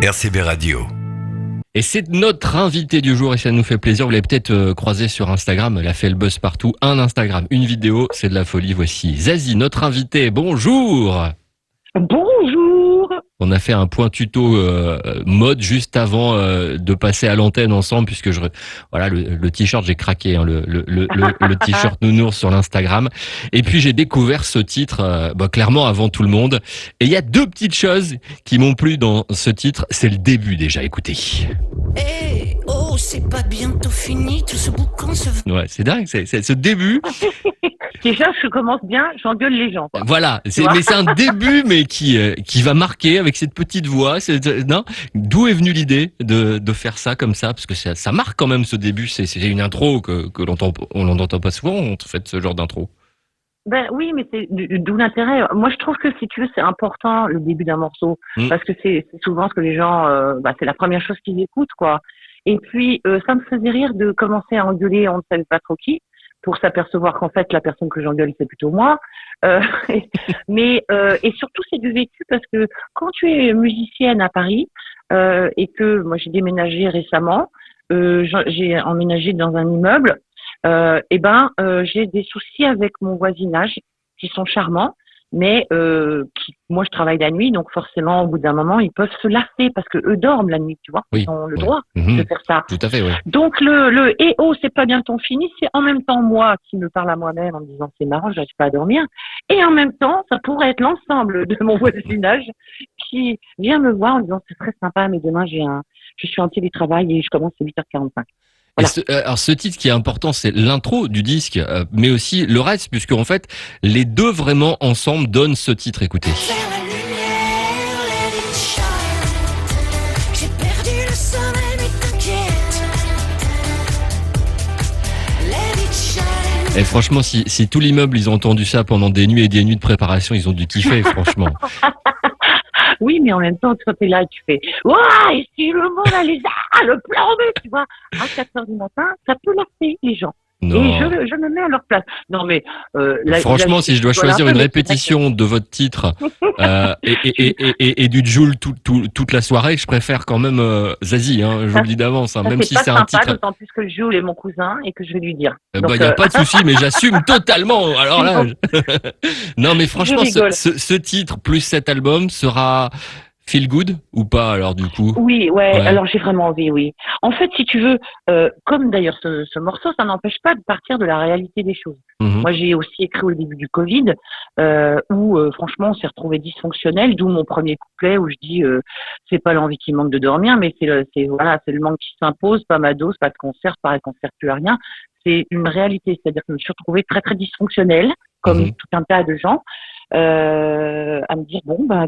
RCB Radio. Et c'est notre invité du jour et ça nous fait plaisir. Vous l'avez peut-être croisé sur Instagram, elle a fait le buzz partout. Un Instagram, une vidéo, c'est de la folie. Voici Zazie, notre invité. Bonjour. Bonjour. On a fait un point tuto mode juste avant de passer à l'antenne ensemble puisque voilà le t-shirt j'ai craqué hein, le t-shirt nounours sur l'Instagram et puis j'ai découvert ce titre clairement avant tout le monde et il y a deux petites choses qui m'ont plu dans ce titre, c'est le début déjà, écoutez. Eh, oh, c'est pas bientôt fini, tout ce boucan se... Ouais, c'est dingue, c'est ce début. Déjà, je commence bien, j'engueule les gens. Quoi. Voilà, mais c'est un début, mais qui va marquer avec cette petite voix. Non, d'où est venue l'idée de faire ça comme ça, parce que ça marque quand même ce début. C'est une intro que on l'entend pas souvent. On fait ce genre d'intro. Ben oui, mais c'est d'où l'intérêt. Moi, je trouve que si tu veux, c'est important le début d'un morceau, parce que c'est souvent ce que les gens, c'est la première chose qu'ils écoutent, quoi. Et puis, ça me faisait rire de commencer à engueuler, on ne savait pas trop qui, pour s'apercevoir qu'en fait, la personne que j'engueule, c'est plutôt moi. Et surtout, c'est du vécu parce que quand tu es musicienne à Paris et que moi, j'ai déménagé récemment, j'ai emménagé dans un immeuble. J'ai des soucis avec mon voisinage qui sont charmants, mais moi je travaille la nuit, donc forcément au bout d'un moment ils peuvent se lasser parce que eux dorment la nuit, tu vois, Oui, ils ont le droit de faire ça. Tout à fait, oui. Donc le eh oh c'est pas bientôt fini, c'est en même temps moi qui me parle à moi-même en me disant c'est marrant, j'arrive pas à dormir, et en même temps ça pourrait être l'ensemble de mon voisinage qui vient me voir en disant c'est très sympa, mais demain je suis en télétravail et je commence à 8h45. Voilà. Alors ce titre qui est important, c'est l'intro du disque, mais aussi le reste, puisque en fait, les deux vraiment ensemble donnent ce titre. Écoutez. Faire la lumière, let it shine. J'ai perdu le sommeil, mais t'inquiète. Let it shine. Et franchement, si tout l'immeuble, ils ont entendu ça pendant des nuits et des nuits de préparation, ils ont dû kiffer, franchement. Oui, mais en même temps, toi, t'es là et tu fais « Ouah, et si le monde allait le plomber !» Tu vois, à 4h du matin, ça peut lasser les gens. Non. Et je me mets à leur place. Non, mais... franchement, si je dois choisir une répétition de votre titre et du Joule toute la soirée, je préfère quand même Zazie, hein, je vous le dis d'avance, hein, même si c'est un titre... D'autant plus que Jules est mon cousin et que je vais lui dire. Il n'y a pas de souci, mais j'assume totalement. Alors là, non, mais franchement, ce titre plus cet album sera feel good ou pas alors du coup? Oui, ouais. Alors j'ai vraiment envie, oui. En fait, si tu veux, comme d'ailleurs ce morceau, ça n'empêche pas de partir de la réalité des choses. Moi, j'ai aussi écrit au début du Covid, où franchement, on s'est retrouvé dysfonctionnel, d'où mon premier couplet où je dis c'est pas l'envie qui manque de dormir, mais c'est le manque qui s'impose, pas ma dose, pas de concert, pareil qu'on sert plus à rien. C'est une réalité, c'est-à-dire que je me suis retrouvée très très dysfonctionnelle, comme tout un tas de gens, à me dire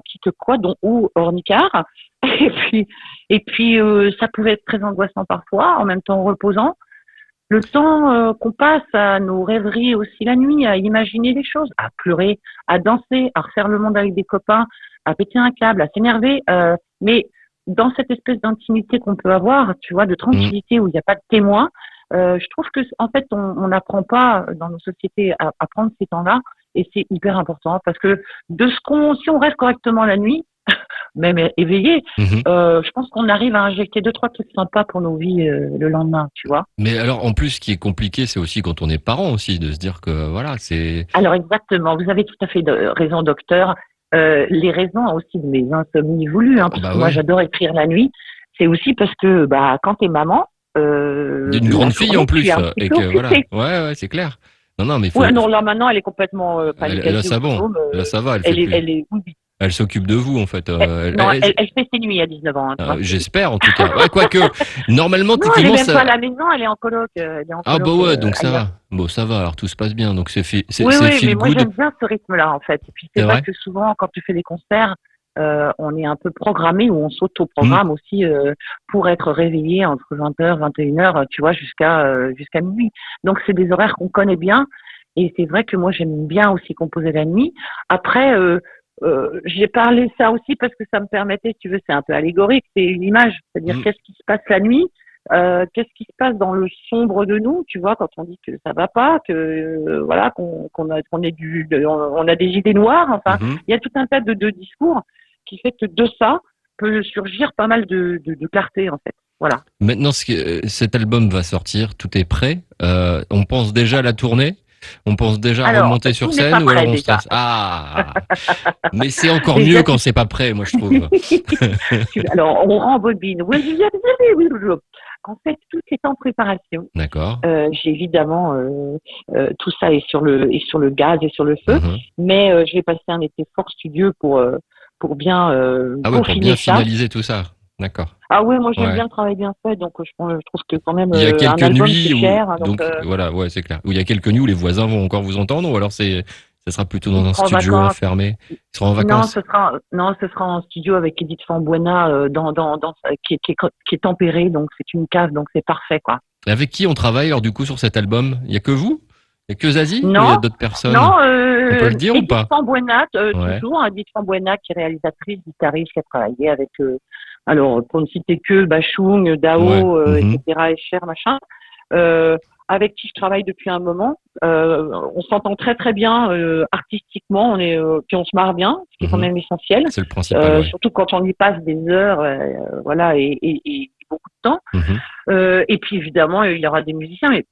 quitte quoi, dont où Ornicard, et puis ça pouvait être très angoissant parfois, en même temps reposant. Le temps qu'on passe à nos rêveries aussi la nuit, à imaginer des choses, à pleurer, à danser, à refaire le monde avec des copains, à péter un câble, à s'énerver, mais dans cette espèce d'intimité qu'on peut avoir, tu vois, de tranquillité où il n'y a pas de témoin. Je trouve que en fait on n'apprend pas dans nos sociétés à prendre ces temps-là et c'est hyper important parce que si on reste correctement la nuit, même éveillé, je pense qu'on arrive à injecter 2-3 trucs sympas pour nos vies le lendemain, tu vois. Mais alors en plus, ce qui est compliqué, c'est aussi quand on est parent aussi de se dire que voilà, c'est. Alors exactement, vous avez tout à fait raison, docteur. Les raisons aussi de mes insomnies voulues, hein, parce que moi j'adore écrire la nuit, c'est aussi parce que quand t'es maman. D'une grande fille en plus, et que voilà. Ouais, c'est clair. Non, mais ouais, non, là maintenant elle est complètement là ça va, là ça va, elle s'occupe de vous en fait. Elle fait ses nuits à 19 ans. Hein, j'espère en tout cas. Ouais, quoique normalement non, elle est même pas à la maison, elle est en coloc. Ah bah ouais, donc ça va. Bon, ça va. Alors tout se passe bien. Donc c'est oui, mais moi j'aime bien ce rythme-là en fait. Et puis c'est vrai que souvent quand tu fais des concerts, on est un peu programmé ou on s'auto-programme aussi pour être réveillé entre 20h, 21h, tu vois, jusqu'à minuit. Donc c'est des horaires qu'on connaît bien et c'est vrai que moi j'aime bien aussi composer la nuit. Après, j'ai parlé ça aussi parce que ça me permettait, si tu veux, c'est un peu allégorique, c'est une image, c'est-à-dire qu'est-ce qui se passe la nuit, qu'est-ce qui se passe dans le sombre de nous, tu vois, quand on dit que ça va pas, que voilà, qu'on a des idées noires, enfin, il y a tout un tas de discours qui fait que de ça peut surgir pas mal de clarté en fait. Voilà. Maintenant, cet album va sortir, tout est prêt. On pense déjà à la tournée. On pense déjà à remonter sur scène ou alors on se laisse. Ah, mais c'est encore mieux quand c'est pas prêt, moi je trouve. Alors on rembobine. Oui. En fait, tout est en préparation. D'accord. J'ai évidemment tout ça est sur le gaz et sur le feu, mais je vais passer un été fort studieux pour bien pour bien finaliser tout ça. D'accord. Ah oui, moi j'aime bien le travail bien fait, donc je trouve que quand même il y a quelques un album nuits c'est cher. Donc voilà, ouais, c'est clair. Où il y a quelques nuits où les voisins vont encore vous entendre, ou alors ça sera plutôt dans un studio enfermé. Ils seront en vacances. Non, ce sera en studio avec Edith Fambuena qui est tempéré, donc c'est une cave, donc c'est parfait quoi. Et avec qui on travaille alors du coup sur cet album? Il y a que vous? Il y a que Zazie? Non, ou il y a d'autres personnes? Non, on peut le dire Edith ou pas? Fambuena, toujours Edith Fambuena qui est réalisatrice, guitariste, qui a travaillé avec alors pour ne citer que Bachung, Dao, etc. Escher, machin. Avec qui je travaille depuis un moment. On s'entend très très bien artistiquement, puis on se marre bien, ce qui est quand même essentiel. C'est le principal. Surtout quand on y passe des heures, voilà, et beaucoup de temps. Et puis évidemment, il y aura des musiciens, mais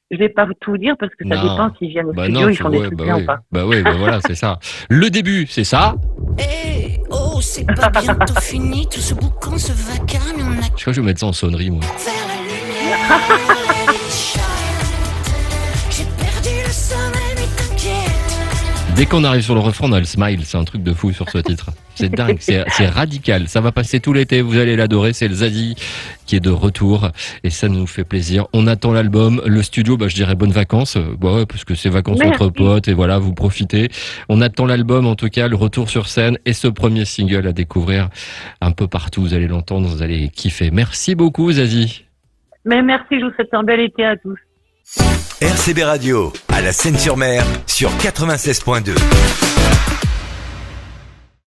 je vais pas tout dire parce que ça dépend s'ils viennent au studio, ils font des trucs bien ou pas. Voilà, c'est ça. Le début, c'est ça. Oh, c'est pas bientôt fini, tout ce boucan, ce vacarme, on a... Je crois que je vais mettre ça en sonnerie, moi. Vers la lumière, j'ai perdu le sommeil, mais t'inquiète. Dès qu'on arrive sur le refrain, on a le smile. C'est un truc de fou sur ce titre. C'est dingue, c'est radical. Ça va passer tout l'été, vous allez l'adorer. C'est le Zazie qui est de retour et ça nous fait plaisir. On attend l'album, le studio, je dirais bonnes vacances, parce que c'est vacances entre potes et voilà, vous profitez. On attend l'album en tout cas, le retour sur scène et ce premier single à découvrir un peu partout. Vous allez l'entendre, vous allez kiffer. Merci beaucoup Zazie. Mais merci, je vous souhaite un bel été à tous. RCB Radio, à la Seine-sur-Mer, sur 96.2.